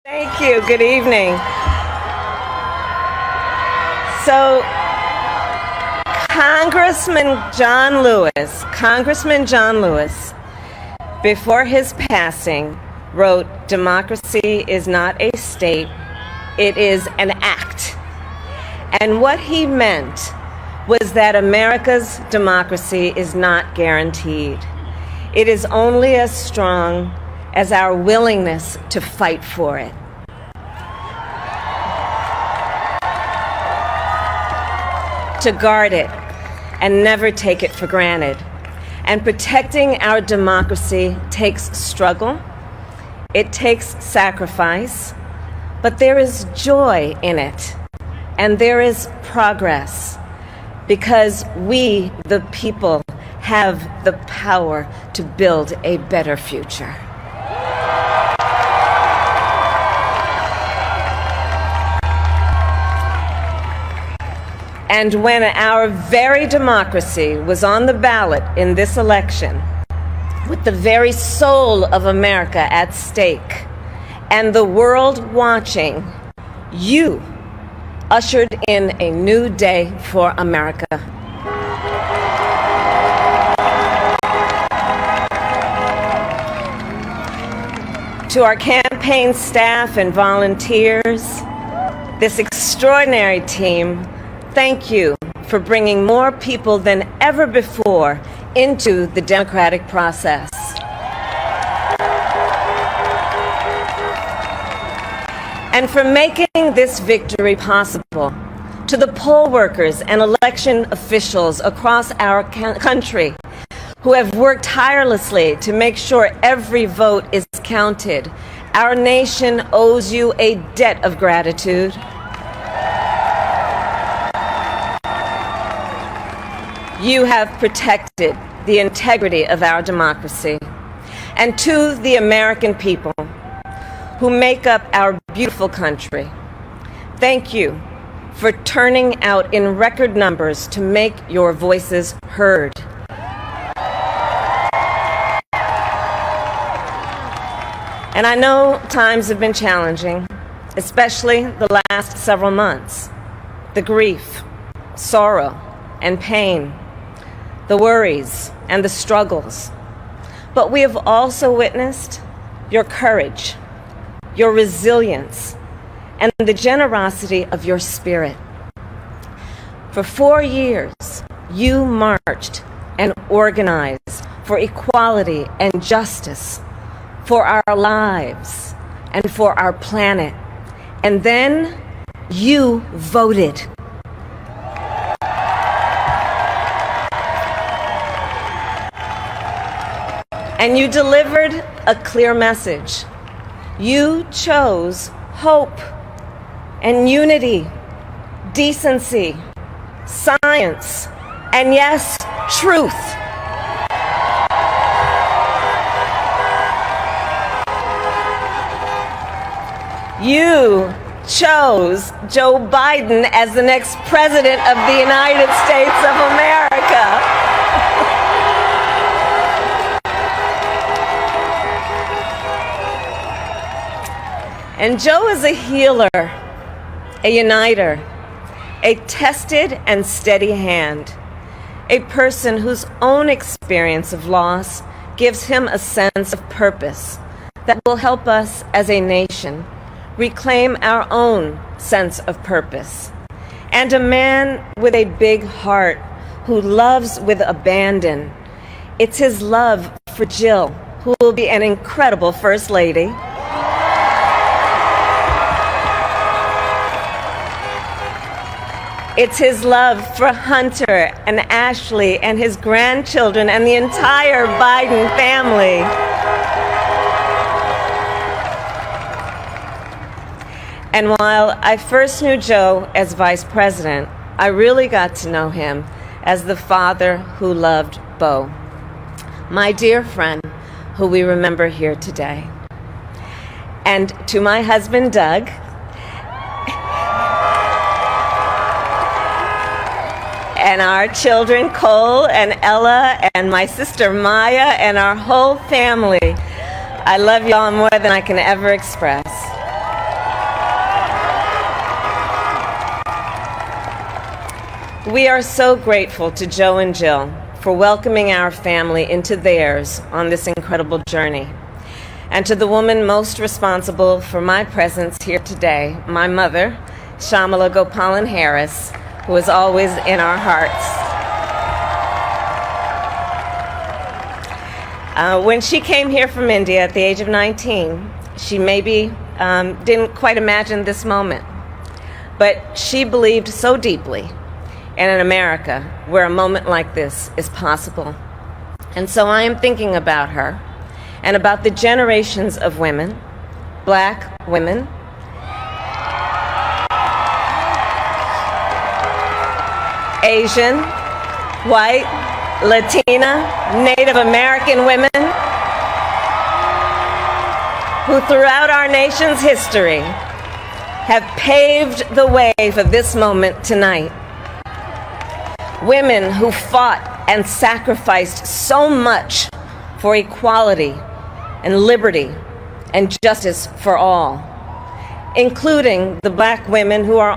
Thank you. Good evening. So, Congressman John Lewis, before his passing, wrote, "Democracy is not a state, it is an act." And what he meant was that America's democracy is not guaranteed. It is only as strong as our willingness to fight for it. To guard it and never take it for granted. And protecting our democracy takes struggle, it takes sacrifice, but there is joy in it, and there is progress, because we, the people, have the power to build a better future. And when our very democracy was on the ballot in this election, with the very soul of America at stake, and the world watching, you ushered in a new day for America. To our campaign staff and volunteers, this extraordinary team, thank you for bringing more people than ever before into the democratic process. And for making this victory possible. To the poll workers and election officials across our country who have worked tirelessly to make sure every vote is counted, our nation owes you a debt of gratitude. You have protected the integrity of our democracy. And to the American people who make up our beautiful country, thank you for turning out in record numbers to make your voices heard. And I know times have been challenging, especially the last several months. The grief, sorrow, and pain, the worries and the struggles. But we have also witnessed your courage, your resilience, and the generosity of your spirit. For 4 years, you marched and organized for equality and justice, for our lives and for our planet. And then you voted. And you delivered a clear message. You chose hope and unity, decency, science, and yes, truth. You chose Joe Biden as the next president of the United States of America. And Joe is a healer, a uniter, a tested and steady hand, a person whose own experience of loss gives him a sense of purpose that will help us as a nation reclaim our own sense of purpose. And a man with a big heart who loves with abandon. It's his love for Jill, who will be an incredible First Lady. It's his love for Hunter and Ashley and his grandchildren and the entire Biden family. And while I first knew Joe as vice president, I really got to know him as the father who loved Bo, my dear friend who we remember here today. And to my husband, Doug, and our children, Cole and Ella, and my sister Maya, and our whole family, I love y'all more than I can ever express. We are so grateful to Joe and Jill for welcoming our family into theirs on this incredible journey. And to the woman most responsible for my presence here today, my mother, Kamala Harris, who is always in our hearts. When she came here from India at the age of 19, she maybe didn't quite imagine this moment, but she believed so deeply in an America where a moment like this is possible. And so I am thinking about her and about the generations of women, Black women, Asian, white, Latina, Native American women, who throughout our nation's history have paved the way for this moment tonight. Women who fought and sacrificed so much for equality and liberty and justice for all, including the Black women who are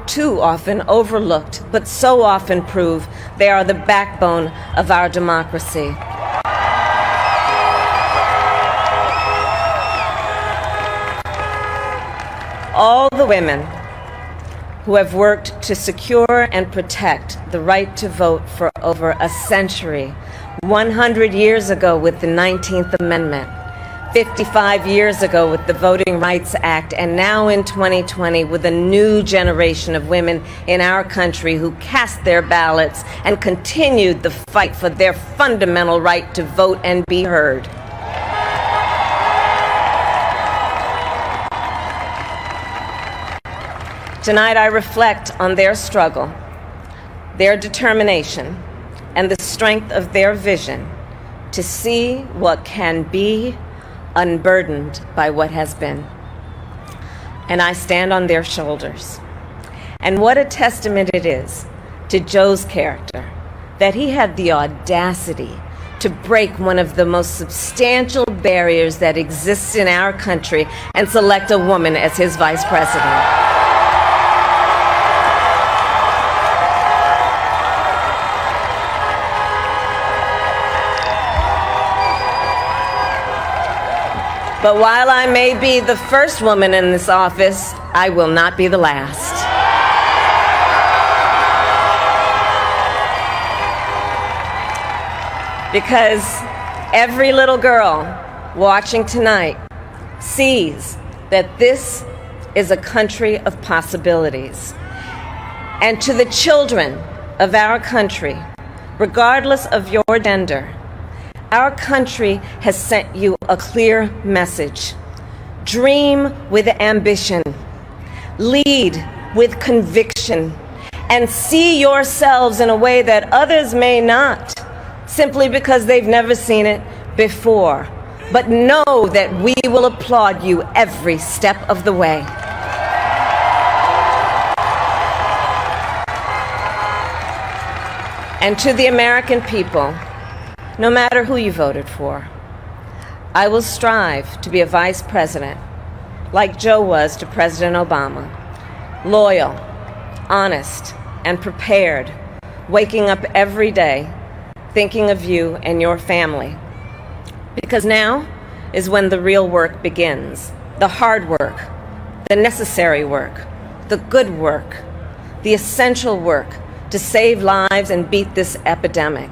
too often overlooked, but so often prove they are the backbone of our democracy. All the women who have worked to secure and protect the right to vote for over a century, 100 years ago with the 19th Amendment, 55 years ago with the Voting Rights Act, and now in 2020 with a new generation of women in our country who cast their ballots and continued the fight for their fundamental right to vote and be heard. Tonight I reflect on their struggle, their determination, and the strength of their vision to see what can be unburdened by what has been. And I stand on their shoulders. And what a testament it is to Joe's character that he had the audacity to break one of the most substantial barriers that exists in our country and select a woman as his vice president. But while I may be the first woman in this office, I will not be the last. Because every little girl watching tonight sees that this is a country of possibilities. And to the children of our country, regardless of your gender, our country has sent you a clear message. Dream with ambition, lead with conviction, and see yourselves in a way that others may not, simply because they've never seen it before. But know that we will applaud you every step of the way. And to the American people, no matter who you voted for, I will strive to be a vice president, like Joe was to President Obama, loyal, honest, and prepared, waking up every day thinking of you and your family. Because now is when the real work begins, the hard work, the necessary work, the good work, the essential work to save lives and beat this epidemic,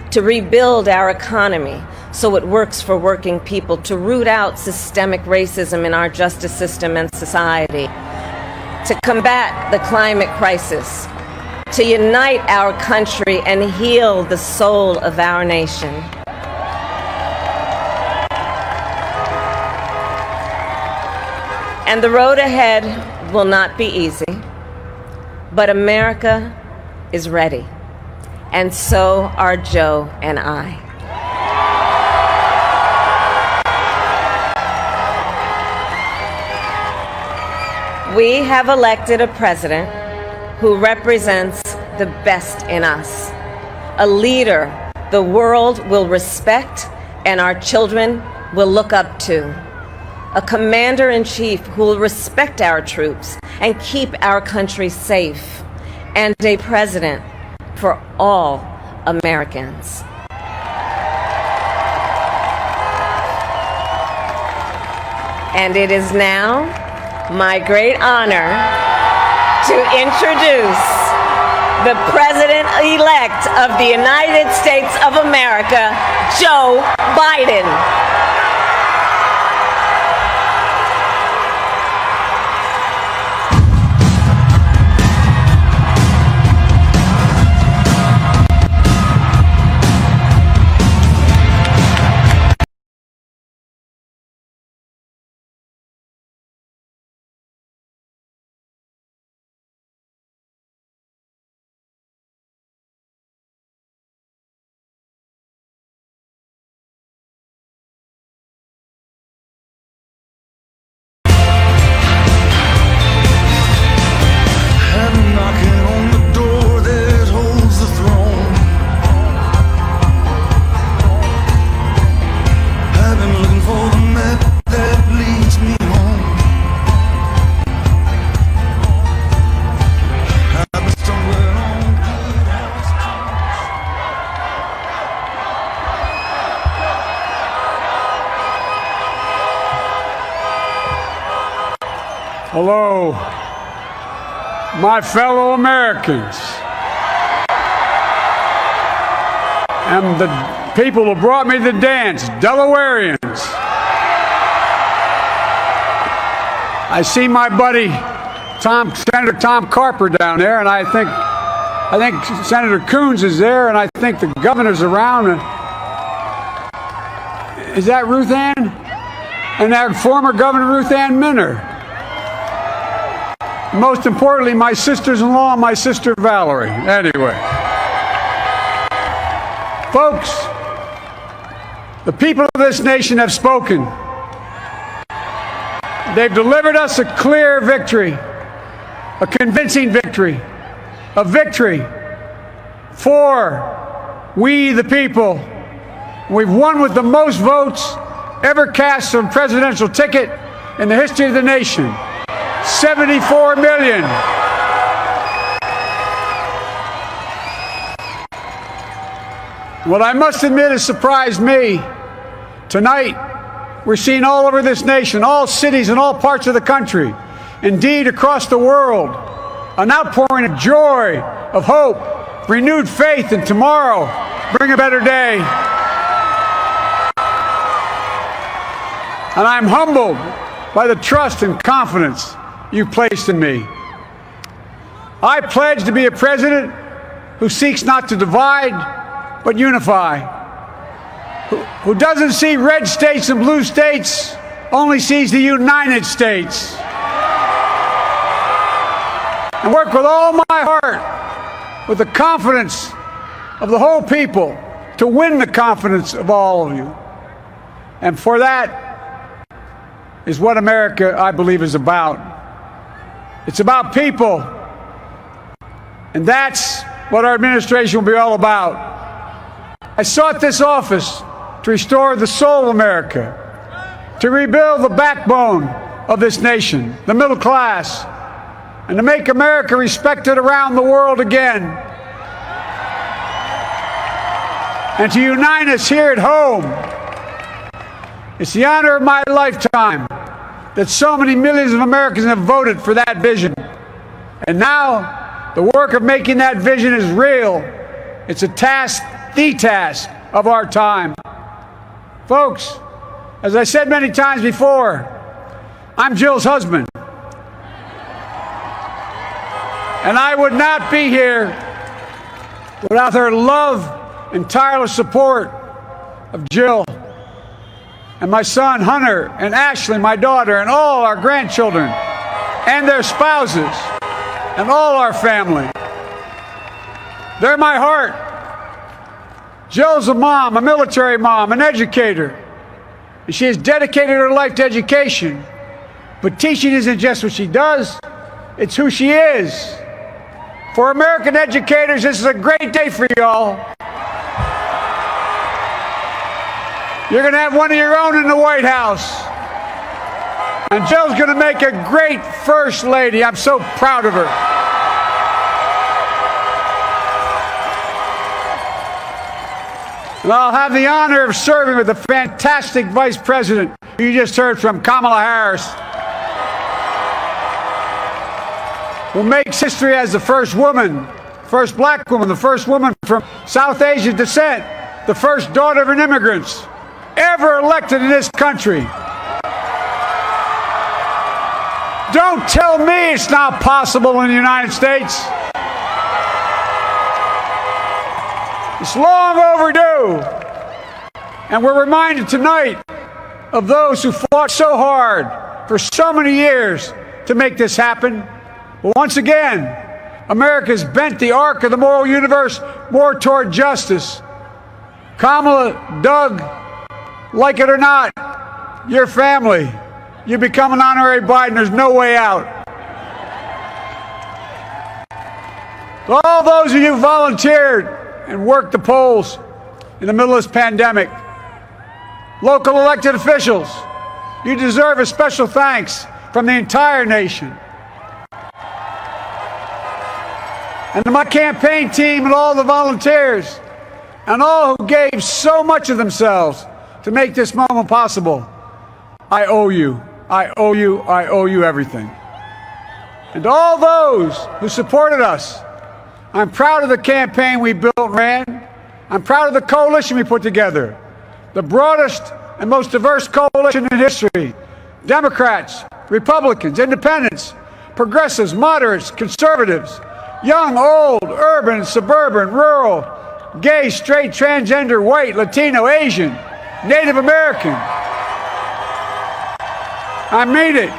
to rebuild our economy so it works for working people, to root out systemic racism in our justice system and society, to combat the climate crisis, to unite our country and heal the soul of our nation. And the road ahead will not be easy, but America is ready. And so are Joe and I. We have elected a president who represents the best in us, a leader the world will respect and our children will look up to, a commander-in-chief who will respect our troops and keep our country safe, and a president for all Americans. And it is now my great honor to introduce the President-elect of the United States of America, Joe Biden. Hello, my fellow Americans, and the people who brought me the dance, Delawareans. I see my buddy Senator Tom Carper down there, and I think Senator Coons is there, and I think the governor's around. Is that Ruth Ann? And that former Governor Ruth Ann Minner. Most importantly, my sisters-in-law and my sister Valerie. Anyway. Folks, the people of this nation have spoken. They've delivered us a clear victory, a convincing victory, a victory for we the people. We've won with the most votes ever cast on a presidential ticket in the history of the nation. 74 million. What I must admit has surprised me. Tonight, we're seeing all over this nation, all cities and all parts of the country, indeed across the world, an outpouring of joy, of hope, renewed faith in tomorrow, bring a better day. And I'm humbled by the trust and confidence you placed in me. I pledge to be a president who seeks not to divide, but unify. Who doesn't see red states and blue states, only sees the United States. And work with all my heart, with the confidence of the whole people, to win the confidence of all of you. And for that is what America, I believe, is about. It's about people, and that's what our administration will be all about. I sought this office to restore the soul of America, to rebuild the backbone of this nation, the middle class, and to make America respected around the world again, and to unite us here at home. It's the honor of my lifetime that so many millions of Americans have voted for that vision. And now, the work of making that vision is real. It's a task, the task of our time. Folks, as I said many times before, I'm Jill's husband. And I would not be here without her love and tireless support of Jill, and my son Hunter, and Ashley, my daughter, and all our grandchildren, and their spouses, and all our family. They're my heart. Jill's a mom, a military mom, an educator. And she has dedicated her life to education. But teaching isn't just what she does, it's who she is. For American educators, this is a great day for y'all. You're going to have one of your own in the White House. And Jill's going to make a great First Lady. I'm so proud of her. And I'll have the honor of serving with the fantastic Vice President you just heard from, Kamala Harris, who makes history as the first woman, first black woman, the first woman from South Asian descent, the first daughter of an immigrant ever elected in this country. Don't tell me it's not possible in the United States. It's long overdue. And we're reminded tonight of those who fought so hard for so many years to make this happen. But once again, America's bent the arc of the moral universe more toward justice. Kamala, Doug, like it or not, your family, you become an honorary Biden, there's no way out. All those of you who volunteered and worked the polls in the middle of this pandemic, local elected officials, you deserve a special thanks from the entire nation. And to my campaign team and all the volunteers and all who gave so much of themselves to make this moment possible, I owe you. I owe you. I owe you everything. And to all those who supported us, I'm proud of the campaign we built and ran. I'm proud of the coalition we put together, the broadest and most diverse coalition in history. Democrats, Republicans, Independents, progressives, moderates, conservatives, young, old, urban, suburban, rural, gay, straight, transgender, white, Latino, Asian, Native American. I mean it,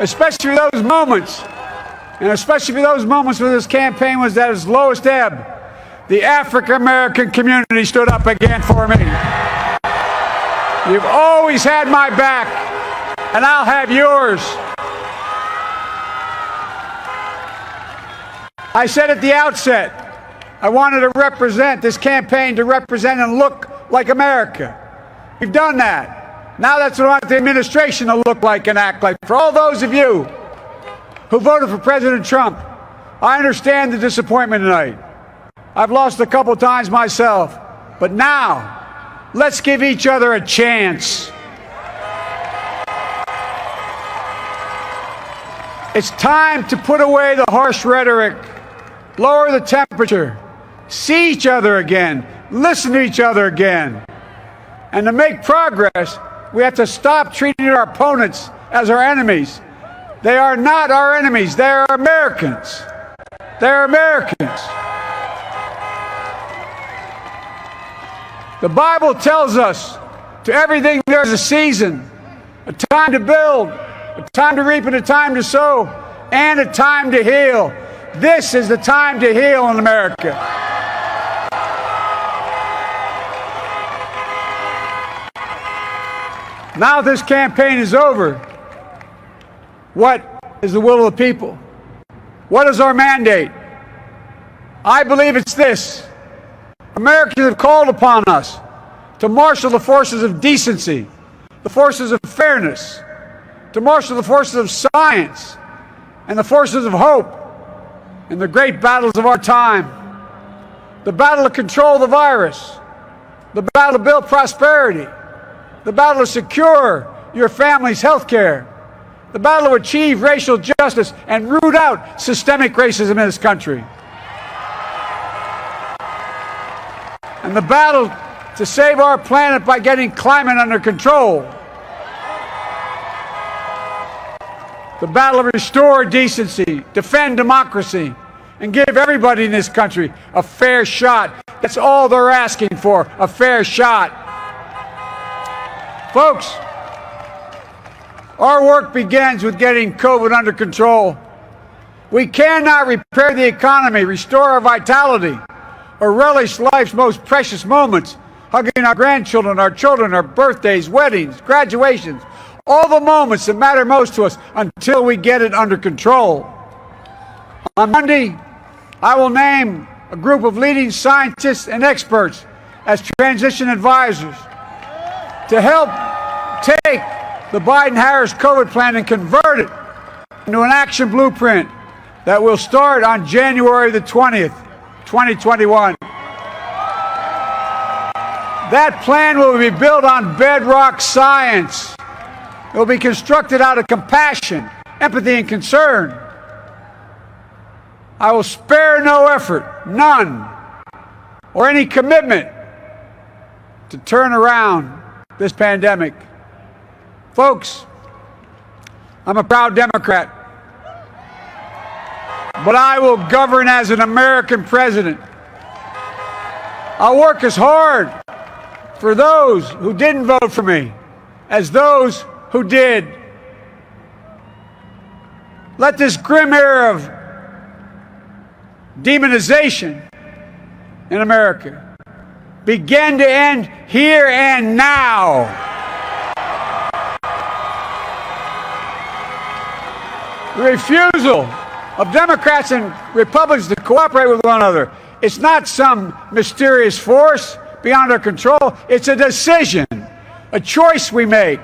especially those moments, and especially for those moments when this campaign was at its lowest ebb. The African-American community stood up again for me. You've always had my back, and I'll have yours. I said at the outset, I wanted to represent this campaign, to represent and look like America. We've done that. Now that's what I want the administration to look like and act like. For all those of you who voted for President Trump, I understand the disappointment tonight. I've lost a couple times myself. But now, let's give each other a chance. It's time to put away the harsh rhetoric, lower the temperature, see each other again, listen to each other again. And to make progress, we have to stop treating our opponents as our enemies. They are not our enemies. They are Americans. They're Americans. The Bible tells us to everything there's a season, a time to build, a time to reap and a time to sow, and a time to heal. This is the time to heal in America. Now this campaign is over. What is the will of the people? What is our mandate? I believe it's this. Americans have called upon us to marshal the forces of decency, the forces of fairness, to marshal the forces of science and the forces of hope in the great battles of our time. The battle to control the virus, the battle to build prosperity, the battle to secure your family's health care, the battle to achieve racial justice and root out systemic racism in this country, and the battle to save our planet by getting climate under control, the battle to restore decency, defend democracy, and give everybody in this country a fair shot. That's all they're asking for, a fair shot. Folks, our work begins with getting COVID under control. We cannot repair the economy, restore our vitality, or relish life's most precious moments, hugging our grandchildren, our children, our birthdays, weddings, graduations, all the moments that matter most to us until we get it under control. On Monday, I will name a group of leading scientists and experts as transition advisors to help take the Biden-Harris COVID plan and convert it into an action blueprint that will start on January the 20th, 2021. That plan will be built on bedrock science. It will be constructed out of compassion, empathy, and concern. I will spare no effort, none, or any commitment to turn around this pandemic. Folks, I'm a proud Democrat, but I will govern as an American president. I'll work as hard for those who didn't vote for me as those who did. Let this grim era of demonization in America begin to end here and now. The refusal of Democrats and Republicans to cooperate with one another, it's not some mysterious force beyond our control. It's a decision, a choice we make.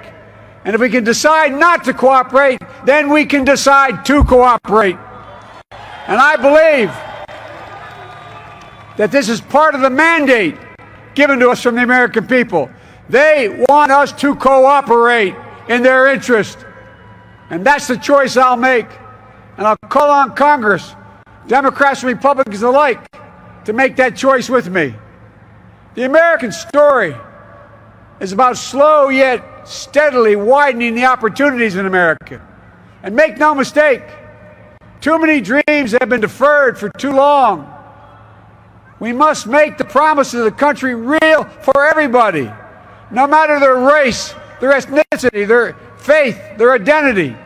And if we can decide not to cooperate, then we can decide to cooperate. And I believe that this is part of the mandate given to us from the American people. They want us to cooperate in their interest. And that's the choice I'll make. And I'll call on Congress, Democrats and Republicans alike, to make that choice with me. The American story is about slow yet steadily widening the opportunities in America. And make no mistake, too many dreams have been deferred for too long. We must make the promises of the country real for everybody, no matter their race, their ethnicity, their faith, their identity,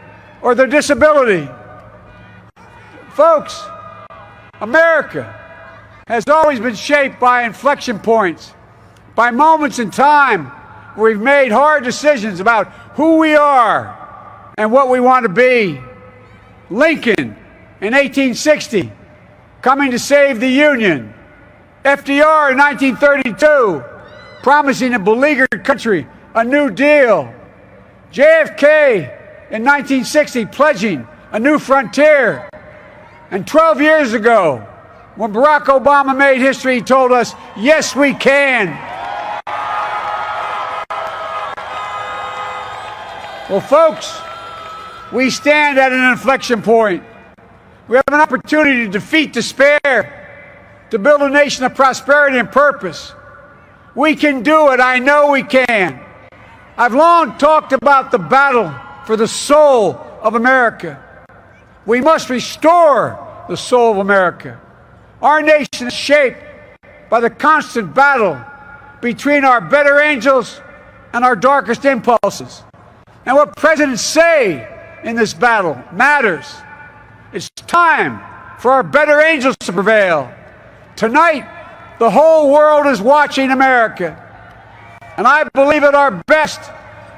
or their disability. Folks, America has always been shaped by inflection points, by moments in time where we've made hard decisions about who we are and what we want to be. Lincoln in 1860, coming to save the Union. FDR in 1932, promising a beleaguered country a new deal. JFK in 1960, pledging a new frontier. And 12 years ago, when Barack Obama made history, he told us, yes, we can. Well, folks, we stand at an inflection point. We have an opportunity to defeat despair, to build a nation of prosperity and purpose. We can do it. I know we can. I've long talked about the battle for the soul of America. We must restore the soul of America. Our nation is shaped by the constant battle between our better angels and our darkest impulses. And what presidents say in this battle matters. It's time for our better angels to prevail. Tonight, the whole world is watching America. And I believe at our best,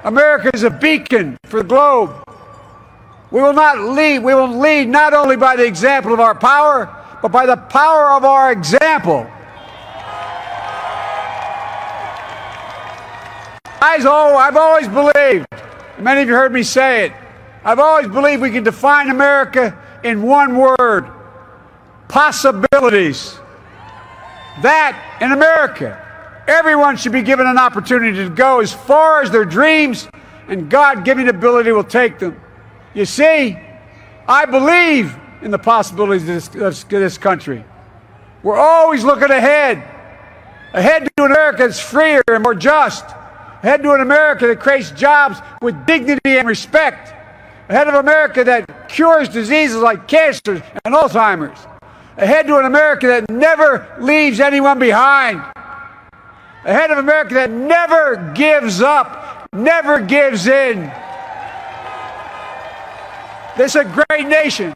America is a beacon for the globe. We will lead not only by the example of our power, but by the power of our example. I've always believed, many of you heard me say it, I've always believed we can define America in one word: possibilities. That in America, everyone should be given an opportunity to go as far as their dreams and God-given ability will take them. You see, I believe in the possibilities of this country. We're always looking ahead to an America that's freer and more just, ahead to an America that creates jobs with dignity and respect, ahead of America that cures diseases like cancer and Alzheimer's, ahead to an America that never leaves anyone behind, ahead of America that never gives up, never gives in. This is a great nation.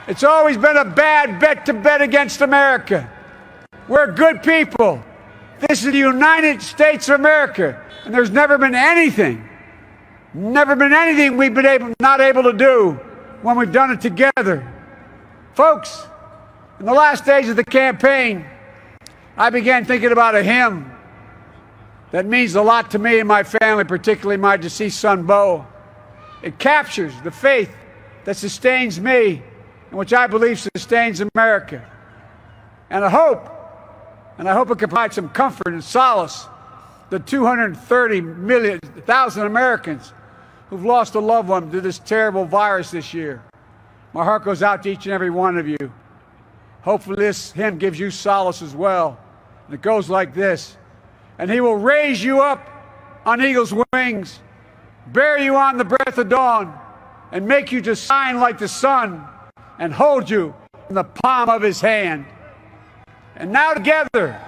It's always been a bad bet to bet against America. We're good people. This is the United States of America, and there's never been anything we've been not able to do when we've done it together. Folks, in the last days of the campaign, I began thinking about a hymn that means a lot to me and my family, particularly my deceased son, Bo. It captures the faith that sustains me and which I believe sustains America. And I hope it can provide some comfort and solace the 230,000 Americans who've lost a loved one to this terrible virus this year. My heart goes out to each and every one of you. Hopefully this hymn gives you solace as well. And it goes like this. And he will raise you up on eagle's wings, bear you on the breath of dawn, and make you to shine like the sun, and hold you in the palm of his hand. And now together,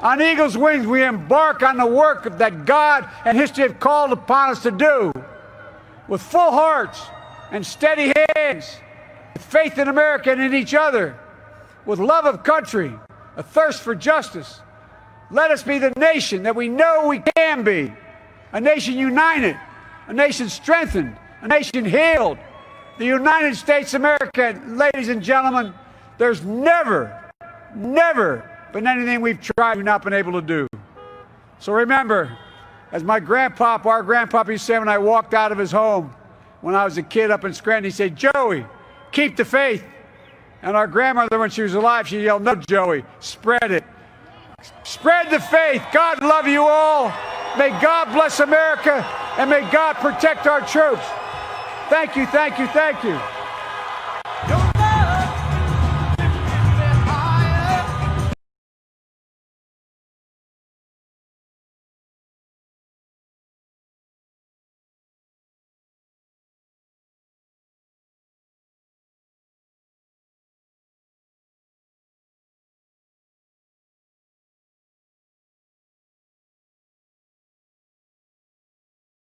on eagle's wings, we embark on the work that God and history have called upon us to do, with full hearts and steady hands, with faith in America and in each other, with love of country, a thirst for justice. Let us be the nation that we know we can be, a nation united, a nation strengthened, a nation healed. The United States of America, ladies and gentlemen, there's never been anything we've tried and not been able to do. So remember, as our grandpapa used to say when I walked out of his home when I was a kid up in Scranton, he said, "Joey, keep the faith." And our grandmother, when she was alive, she yelled, "No, Joey, spread it. Spread the faith." God love you all. May God bless America, and may God protect our troops. Thank you, thank you, thank you.